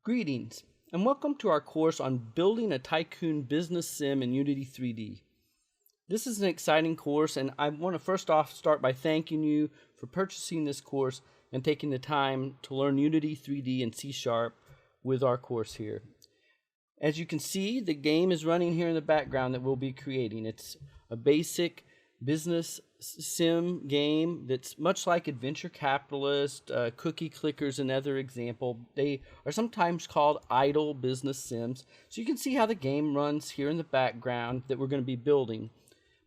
Greetings, and welcome to our course on building a tycoon business sim in Unity3D. This is an exciting course, and I want to first off start by thanking you for purchasing this course and taking the time to learn Unity3D and C# with our course here. As you can see, the game is running here in the background that we'll be creating. It's a basic business sim game that's much like Adventure Capitalist, Cookie Clicker's another example. They are sometimes called idle business sims. So you can see how the game runs here in the background that we're going to be building.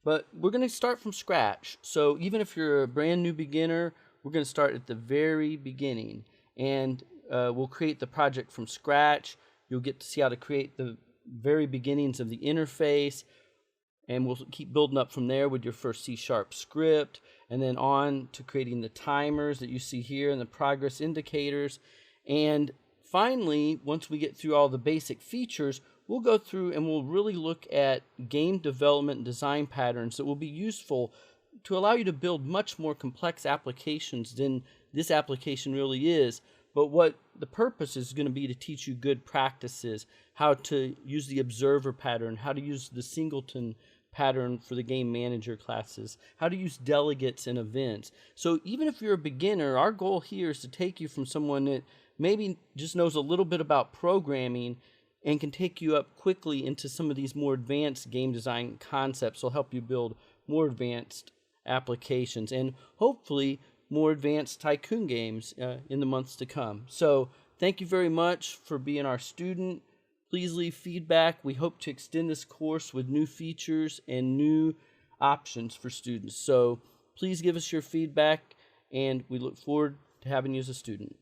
But we're going to start from scratch. So even if you're a brand new beginner, we're going to start at the very beginning. And we'll create the project from scratch. You'll get to see how to create the very beginnings of the interface. And we'll keep building up from there with your first C# script, and then on to creating the timers that you see here and the progress indicators. And finally, once we get through all the basic features, we'll go through and we'll really look at game development and design patterns that will be useful to allow you to build much more complex applications than this application really is. But what the purpose is going to be to teach you good practices, how to use the observer pattern, how to use the singleton pattern for the game manager classes, how to use delegates and events. So even if you're a beginner, our goal here is to take you from someone that maybe just knows a little bit about programming and can take you up quickly into some of these more advanced game design concepts. Will help you build more advanced applications and hopefully more advanced tycoon games in the months to come. So thank you very much for being our student. Please leave feedback. We hope to extend this course with new features and new options for students. So please give us your feedback, and we look forward to having you as a student.